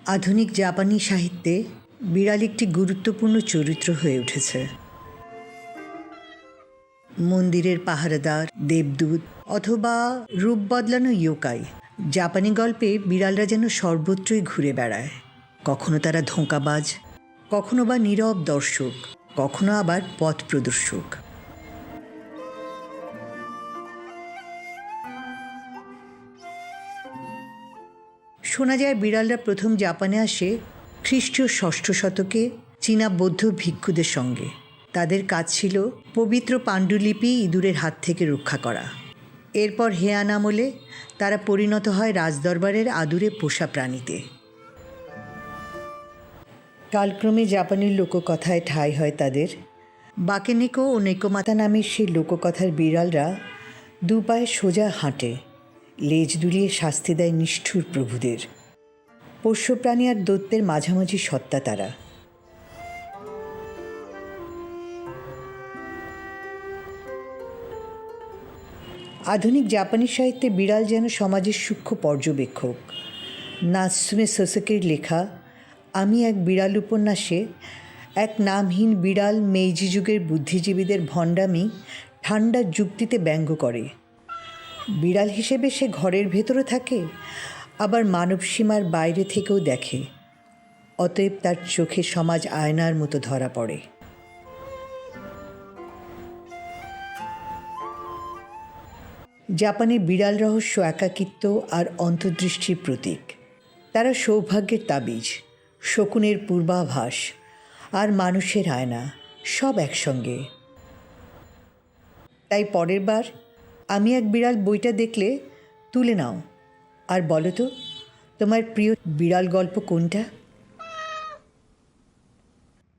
আধুনিক জাপানি সাহিত্যে বিড়াল একটি গুরুত্বপূর্ণ চরিত্র হয়ে উঠেছে। মন্দিরের পাহারাদার, দেবদূত অথবা রূপ বদলানো ইয়োকাই, জাপানি গল্পে বিড়ালরা যেন সর্বত্রই ঘুরে বেড়ায়। কখনো তারা ধোঁকাবাজ, কখনো বা নীরব দর্শক, কখনো আবার পথ প্রদর্শক। শোনা যায় বিড়ালরা প্রথম জাপানে আসে খ্রিস্টীয় ৬ষ্ঠ শতকে চীনা বৌদ্ধ ভিক্ষুদের সঙ্গে। তাদের কাজ ছিল পবিত্র পাণ্ডুলিপি ইঁদুরের হাত থেকে রক্ষা করা। এরপর হেয়ান আমলে তারা পরিণত হয় রাজদরবারের আদুরে পোষা প্রাণীতে। কালক্রমে জাপানের লোককথায় ঠাঁই হয় তাদের। বাকেনেকো ও নেকোমাতা নামের সেই লোককথার বিড়ালরা দুপায়ে সোজা হাঁটে, লেজ দুলিয়ে শাস্তি দেয় নিষ্ঠুর প্রভুদের। পোষ্যপ্রাণী আর দৈত্যের মাঝামাঝি সত্তা তারা। আধুনিক জাপানি সাহিত্যে বিড়াল যেন সমাজের সূক্ষ্ম পর্যবেক্ষক। নাৎসুমে সোসোকের লেখা আমি এক বিড়াল উপন্যাসে এক নামহীন বিড়াল মেইজি যুগের বুদ্ধিজীবীদের ভণ্ডামি ঠান্ডা যুক্তিতে ব্যঙ্গ করে। বিড়াল হিসেবে সে ঘরের ভেতরে থাকে, আবার মানব সীমার বাইরে থেকেও দেখে। অতএব তার চোখে সমাজ আয়নার মতো ধরা পড়ে। জাপানে বিড়াল রহস্য একাকিত্ব আর অন্তর্দৃষ্টির প্রতীক। তারা সৌভাগ্যের তাবিজ, শকুনের পূর্বাভাস আর মানুষের আয়না, সব একসঙ্গে। তাই পরের বার আমি এক বিড়াল বইটা দেখলে তুলে নাও আর বলো তো তোমার প্রিয় বিড়াল গল্প কোনটা।